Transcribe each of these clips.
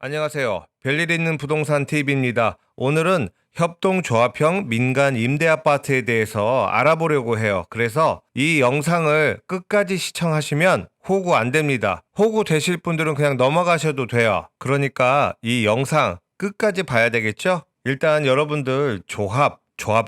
안녕하세요. 별일 있는 부동산 TV입니다. 오늘은 협동조합형 민간 임대아파트에 대해서 알아보려고 해요. 그래서 이 영상을 끝까지 시청하시면 호구 안 됩니다. 호구 되실 분들은 그냥 넘어가셔도 돼요. 그러니까 이 영상 끝까지 봐야 되겠죠? 일단 여러분들 조합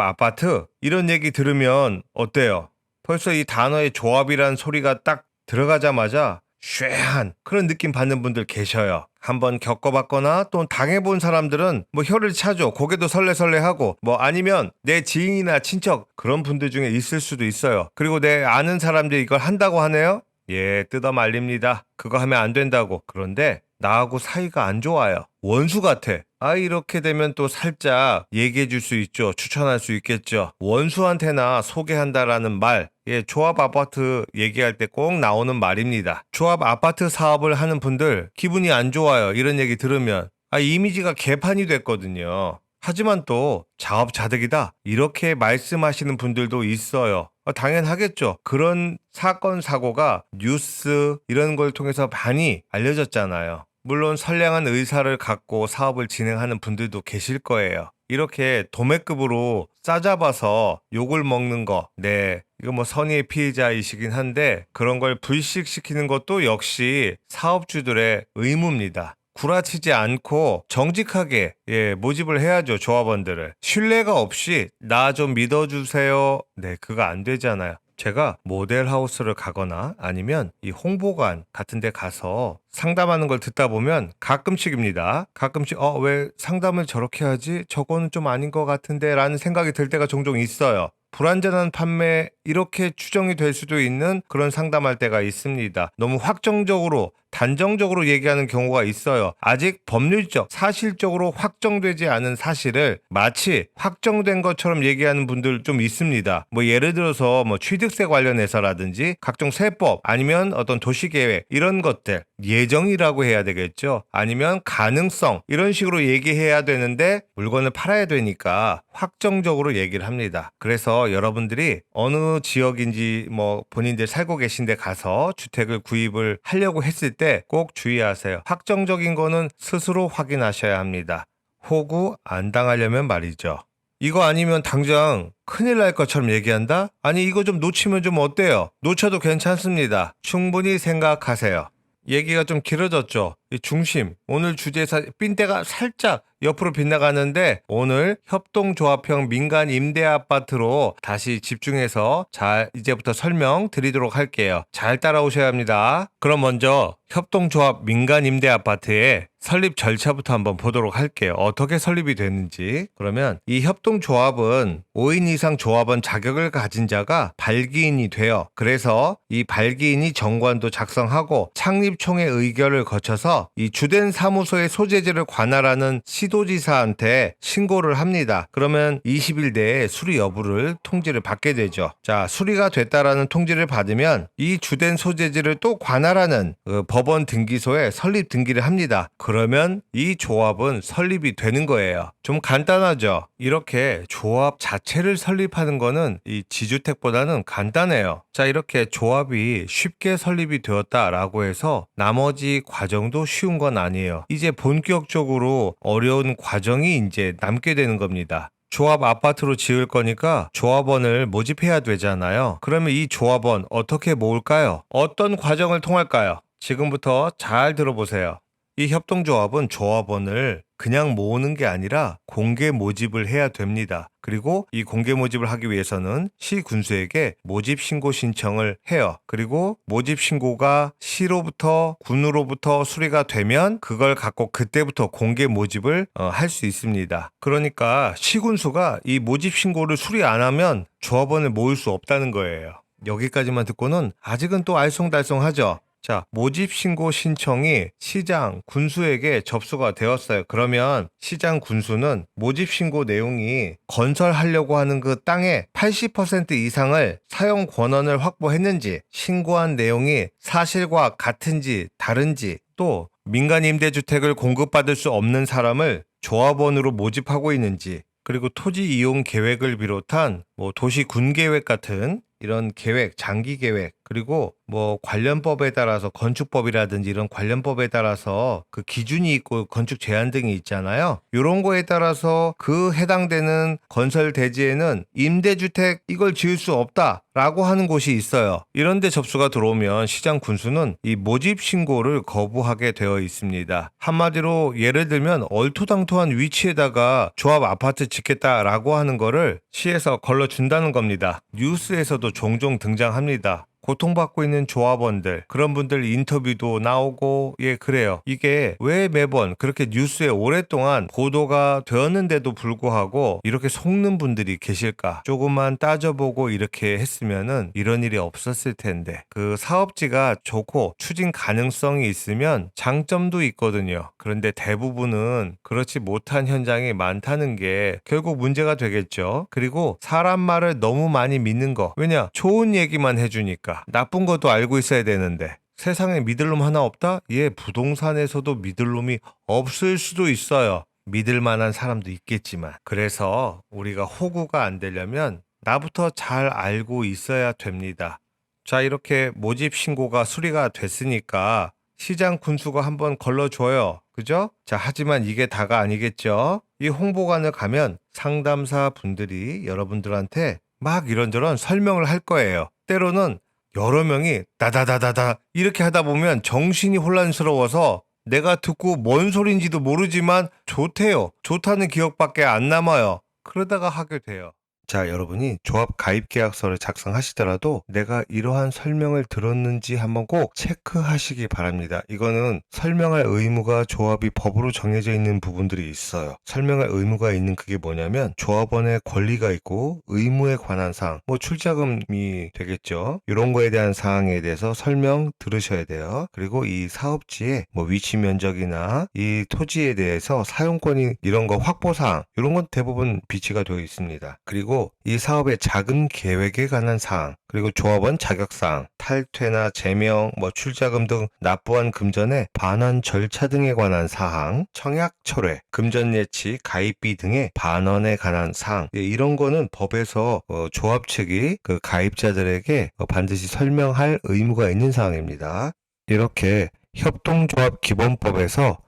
아파트 이런 얘기 들으면 어때요? 벌써 이 단어의 조합이란 소리가 딱 들어가자마자 쉐한 그런 느낌 받는 분들 계셔요. 한번 겪어봤거나 또 당해본 사람들은 뭐 혀를 차죠. 고개도 설레설레하고 뭐 아니면 내 지인이나 친척 그런 분들 중에 있을 수도 있어요. 그리고 내 아는 사람들이 이걸 한다고 하네요. 예, 뜯어 말립니다. 그거 하면 안 된다고. 그런데 나하고 사이가 안 좋아요. 원수 같아. 아, 이렇게 되면 또 살짝 얘기해 줄 수 있죠. 추천할 수 있겠죠. 원수한테나 소개한다라는 말. 예, 조합 아파트 얘기할 때 꼭 나오는 말입니다. 조합 아파트 사업을 하는 분들 기분이 안 좋아요. 이런 얘기 들으면. 아, 이미지가 개판이 됐거든요. 하지만 또 자업자득이다. 이렇게 말씀하시는 분들도 있어요. 당연하겠죠. 그런 사건, 사고가 뉴스 이런 걸 통해서 많이 알려졌잖아요. 물론 선량한 의사를 갖고 사업을 진행하는 분들도 계실 거예요. 이렇게 도매급으로 싸잡아서 욕을 먹는 거, 네, 이거 뭐 선의의 피해자이시긴 한데 그런 걸 불식시키는 것도 역시 사업주들의 의무입니다. 구라치지 않고 정직하게 모집을 해야죠. 조합원들을. 신뢰가 없이 나 좀 믿어주세요. 네, 그거 안 되잖아요. 제가 모델하우스를 가거나 아니면 이 홍보관 같은 데 가서 상담하는 걸 듣다 보면 가끔씩입니다. 가끔씩 왜 상담을 저렇게 하지? 저거는 좀 아닌 것 같은데 라는 생각이 들 때가 종종 있어요. 불완전한 판매 이렇게 추정이 될 수도 있는 그런 상담할 때가 있습니다. 너무 확정적으로 단정적으로 얘기하는 경우가 있어요. 아직 법률적, 사실적으로 확정되지 않은 사실을 마치 확정된 것처럼 얘기하는 분들 좀 있습니다. 뭐 예를 들어서 뭐 취득세 관련해서라든지 각종 세법 아니면 어떤 도시계획 이런 것들 예정이라고 해야 되겠죠. 아니면 가능성 이런 식으로 얘기해야 되는데 물건을 팔아야 되니까 확정적으로 얘기를 합니다. 그래서 여러분들이 어느 지역인지 뭐 본인들 살고 계신 데 가서 주택을 구입을 하려고 했을 때 꼭 주의하세요. 확정적인 거는 스스로 확인하셔야 합니다. 호구 안 당하려면 말이죠. 이거 아니면 당장 큰일 날 것처럼 얘기한다? 아니 이거 좀 놓치면 좀 어때요? 놓쳐도 괜찮습니다. 충분히 생각하세요. 얘기가 좀 길어졌죠. 이 중심, 오늘 주제에서 삔대가 살짝 옆으로 빗나가는데 오늘 협동조합형 민간 임대아파트로 다시 집중해서 잘 이제부터 설명드리도록 할게요. 잘 따라오셔야 합니다. 그럼 먼저 협동조합 민간 임대아파트의 설립 절차부터 한번 보도록 할게요. 어떻게 설립이 되는지. 그러면 이 협동조합은 5인 이상 조합원 자격을 가진 자가 발기인이 돼요. 그래서 이 발기인이 정관도 작성하고 창립총회 의결을 거쳐서 이 주된 사무소의 소재지를 관할하는 시도지사한테 신고를 합니다. 그러면 20일 내에 수리 여부를 통지를 받게 되죠. 자, 수리가 됐다라는 통지를 받으면 이 주된 소재지를 또 관할하는 그 법원 등기소에 설립 등기를 합니다. 그러면 이 조합은 설립이 되는 거예요. 좀 간단하죠? 이렇게 조합 자체를 설립하는 거는 이 지주택보다는 간단해요. 자, 이렇게 조합이 쉽게 설립이 되었다라고 해서 나머지 과정도 쉬운 건 아니에요. 이제 본격적으로 어려운 과정이 이제 남게 되는 겁니다. 조합 아파트로 지을 거니까 조합원을 모집해야 되잖아요. 그러면 이 조합원 어떻게 모을까요? 어떤 과정을 통할까요? 지금부터 잘 들어보세요. 이 협동조합은 조합원을 그냥 모으는 게 아니라 공개 모집을 해야 됩니다. 그리고 이 공개 모집을 하기 위해서는 시군수에게 모집 신고 신청을 해요. 그리고 모집 신고가 시로부터 군으로부터 수리가 되면 그걸 갖고 그때부터 공개 모집을 할 수 있습니다. 그러니까 시군수가 이 모집 신고를 수리 안 하면 조합원을 모을 수 없다는 거예요. 여기까지만 듣고는 아직은 또 알쏭달쏭하죠. 자, 모집 신고 신청이 시장 군수에게 접수가 되었어요. 그러면 시장 군수는 모집 신고 내용이 건설하려고 하는 그 땅의 80% 이상을 사용 권한을 확보했는지, 신고한 내용이 사실과 같은지 다른지, 또 민간 임대주택을 공급받을 수 없는 사람을 조합원으로 모집하고 있는지, 그리고 토지 이용 계획을 비롯한 뭐 도시 군 계획 같은 이런 계획, 장기 계획, 그리고 뭐 관련법에 따라서 건축법이라든지 이런 관련법에 따라서 그 기준이 있고 건축 제한 등이 있잖아요. 이런 거에 따라서 그 해당되는 건설 대지에는 임대주택 이걸 지을 수 없다라고 하는 곳이 있어요. 이런 데 접수가 들어오면 시장 군수는 이 모집 신고를 거부하게 되어 있습니다. 한마디로 예를 들면 얼토당토한 위치에다가 조합 아파트 짓겠다라고 하는 거를 시에서 걸러준다는 겁니다. 뉴스에서도 종종 등장합니다. 고통받고 있는 조합원들, 그런 분들 인터뷰도 나오고, 예, 그래요. 이게 왜 매번 그렇게 뉴스에 오랫동안 보도가 되었는데도 불구하고 이렇게 속는 분들이 계실까? 조금만 따져보고 이렇게 했으면은 이런 일이 없었을 텐데. 그 사업지가 좋고 추진 가능성이 있으면 장점도 있거든요. 그런데 대부분은 그렇지 못한 현장이 많다는 게 결국 문제가 되겠죠. 그리고 사람 말을 너무 많이 믿는 거. 왜냐? 좋은 얘기만 해주니까. 나쁜 것도 알고 있어야 되는데 세상에 믿을 놈 하나 없다? 예, 부동산에서도 믿을 놈이 없을 수도 있어요. 믿을 만한 사람도 있겠지만. 그래서 우리가 호구가 안 되려면 나부터 잘 알고 있어야 됩니다. 자, 이렇게 모집 신고가 수리가 됐으니까 시장 군수가 한번 걸러줘요. 그죠? 자, 하지만 이게 다가 아니겠죠? 이 홍보관을 가면 상담사 분들이 여러분들한테 막 이런저런 설명을 할 거예요. 때로는 여러 명이 다다다다다 이렇게 하다 보면 정신이 혼란스러워서 내가 듣고 뭔 소린지도 모르지만 좋대요. 좋다는 기억밖에 안 남아요. 그러다가 하게 돼요. 자, 여러분이 조합 가입 계약서를 작성하시더라도 내가 이러한 설명을 들었는지 한번 꼭 체크하시기 바랍니다. 이거는 설명할 의무가 조합이 법으로 정해져 있는 부분들이 있어요. 설명할 의무가 있는 그게 뭐냐면 조합원의 권리가 있고 의무에 관한 사항, 뭐 출자금이 되겠죠. 이런 거에 대한 사항에 대해서 설명 들으셔야 돼요. 그리고 이 사업지의 뭐 위치 면적이나 이 토지에 대해서 사용권이 이런 거 확보 사항, 이런 건 대부분 비치가 되어 있습니다. 그리고 이 사업의 자금 계획에 관한 사항, 그리고 조합원 자격사항, 탈퇴나 제명, 뭐 출자금 등 납부한 금전의 반환 절차 등에 관한 사항, 청약 철회, 금전 예치, 가입비 등의 반환에 관한 사항, 이런 거는 법에서 조합 측이 그 가입자들에게 반드시 설명할 의무가 있는 사항입니다. 이렇게 협동조합 기본법에서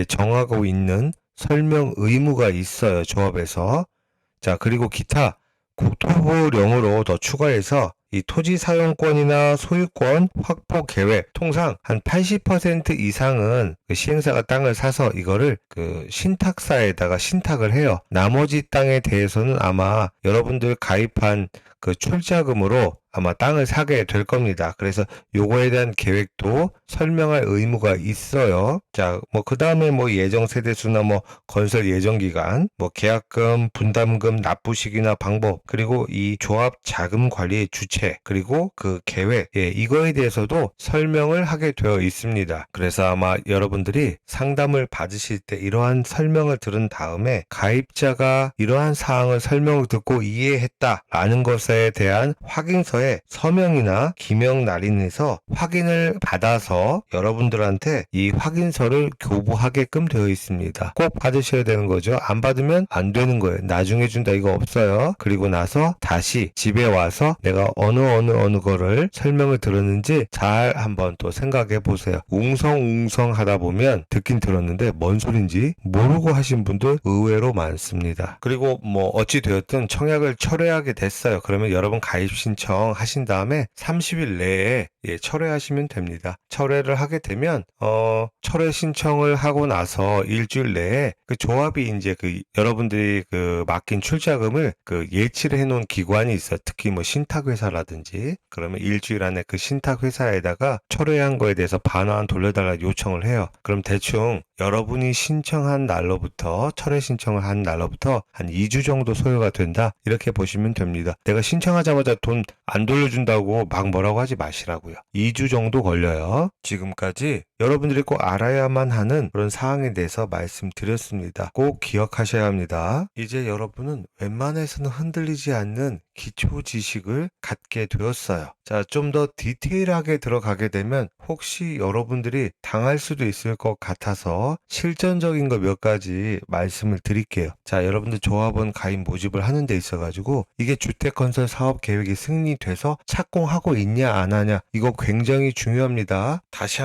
정하고 있는 설명 의무가 있어요. 조합에서. 자, 그리고 기타 국토부령으로 더 추가해서 이 토지 사용권이나 소유권 확보 계획, 통상 한 80% 이상은 그 시행사가 땅을 사서 이거를 그 신탁사에다가 신탁을 해요. 나머지 땅에 대해서는 아마 여러분들 가입한 그 출자금으로 아마 땅을 사게 될 겁니다. 그래서 요거에 대한 계획도 설명할 의무가 있어요. 자, 뭐 그 다음에 뭐 예정 세대수나 뭐 건설 예정 기간, 뭐 계약금, 분담금 납부 시기나 방법, 그리고 이 조합 자금 관리의 주체, 그리고 그 계획, 이거에 대해서도 설명을 하게 되어 있습니다. 그래서 아마 여러분들이 상담을 받으실 때 이러한 설명을 들은 다음에 가입자가 이러한 사항을 설명을 듣고 이해했다라는 것에 대한 확인서에 서명이나 기명 날인해서 확인을 받아서 여러분들한테 이 확인서를 교부하게끔 되어 있습니다. 꼭 받으셔야 되는 거죠. 안 받으면 안 되는 거예요. 나중에 준다 이거 없어요. 그리고 나서 다시 집에 와서 내가 어느 거를 설명을 들었는지 잘 한번 또 생각해 보세요. 웅성웅성 하다 보면 듣긴 들었는데 뭔 소린지 모르고 하신 분들 의외로 많습니다. 그리고 뭐 어찌 되었든 청약을 철회하게 됐어요. 그러면 여러분 가입 신청 하신 다음에 30일 내에 철회하시면 됩니다. 철회를 하게 되면 철회 신청을 하고 나서 일주일 내에 그 조합이 이제 그 여러분들이 그 맡긴 출자금을 그 예치를 해놓은 기관이 있어요. 특히 뭐 신탁회사라든지 그러면 일주일 안에 그 신탁회사에다가 철회한 거에 대해서 반환 돌려달라 요청을 해요. 그럼 대충 여러분이 신청한 날로부터 철회 신청을 한 날로부터 한 2주 정도 소요가 된다 이렇게 보시면 됩니다. 내가 신청하자마자 돈 안 돌려준다고 막 뭐라고 하지 마시라고요. 2주 정도 걸려요. 지금까지 여러분들이 꼭 알아야만 하는 그런 사항에 대해서 말씀드렸습니다. 꼭 기억하셔야 합니다. 이제 여러분은 웬만해서는 흔들리지 않는 기초 지식을 갖게 되었어요. 자, 좀 더 디테일하게 들어가게 되면 혹시 여러분들이 당할 수도 있을 것 같아서 실전적인 거 몇 가지 말씀을 드릴게요. 자, 여러분들 조합원 가입 모집을 하는 데 있어가지고 이게 주택건설 사업 계획이 승인돼서 착공하고 있냐 안 하냐 이거 굉장히 중요합니다. 다시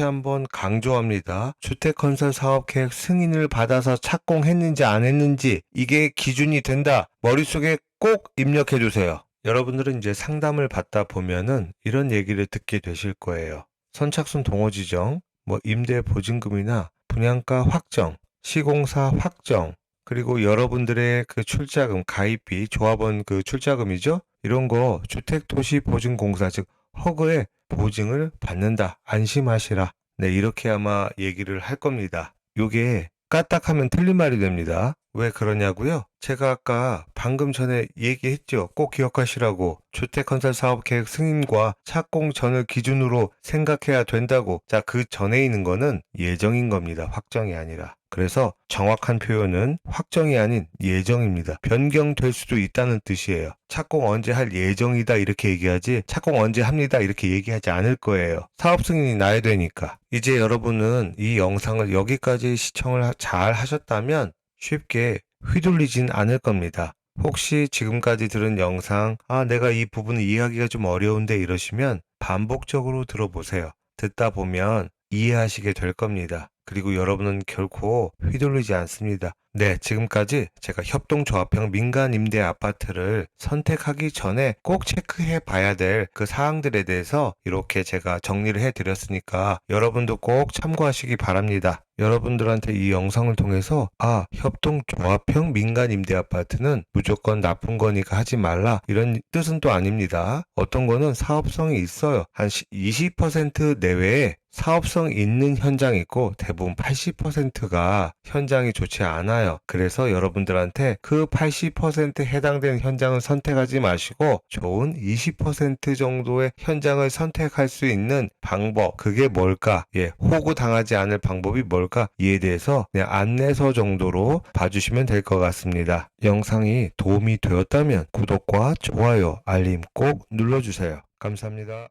한번 강조합니다. 주택건설 사업계획 승인을 받아서 착공했는지 안 했는지 이게 기준이 된다. 머릿속에 꼭 입력해 주세요. 여러분들은 이제 상담을 받다 보면은 이런 얘기를 듣게 되실 거예요. 선착순 동호 지정, 임대 보증금이나 분양가 확정, 시공사 확정, 그리고 여러분들의 그 출자금, 가입비, 조합원 그 출자금이죠? 이런 거 주택도시보증공사 즉 허그에 보증을 받는다. 안심하시라. 네, 이렇게 아마 얘기를 할 겁니다. 요게 까딱하면 틀린 말이 됩니다. 왜 그러냐고요? 제가 아까 방금 전에 얘기했죠. 꼭 기억하시라고. 주택건설 사업계획 승인과 착공 전을 기준으로 생각해야 된다고. 자, 그 전에 있는 거는 예정인 겁니다. 확정이 아니라. 그래서 정확한 표현은 확정이 아닌 예정입니다. 변경될 수도 있다는 뜻이에요. 착공 언제 할 예정이다 이렇게 얘기하지 착공 언제 합니다 이렇게 얘기하지 않을 거예요. 사업 승인이 나야 되니까. 이제 여러분은 이 영상을 여기까지 시청을 잘 하셨다면 쉽게 휘둘리진 않을 겁니다. 혹시 지금까지 들은 영상, 내가 이 부분을 이해하기가 좀 어려운데 이러시면 반복적으로 들어보세요. 듣다 보면 이해하시게 될 겁니다. 그리고 여러분은 결코 휘둘리지 않습니다. 네, 지금까지 제가 협동조합형 민간 임대 아파트를 선택하기 전에 꼭 체크해 봐야 될 그 사항들에 대해서 이렇게 제가 정리를 해 드렸으니까 여러분도 꼭 참고하시기 바랍니다. 여러분들한테 이 영상을 통해서 협동조합형 민간 임대 아파트는 무조건 나쁜 거니까 하지 말라 이런 뜻은 또 아닙니다. 어떤 거는 사업성이 있어요. 한 20% 내외에 사업성 있는 현장이 있고 대부분 80%가 현장이 좋지 않아요. 그래서 여러분들한테 그 80%에 해당되는 현장을 선택하지 마시고 좋은 20% 정도의 현장을 선택할 수 있는 방법 그게 뭘까? 호구 당하지 않을 방법이 뭘까? 이에 대해서 그냥 안내서 정도로 봐주시면 될 것 같습니다. 영상이 도움이 되었다면 구독과 좋아요, 알림 꼭 눌러주세요. 감사합니다.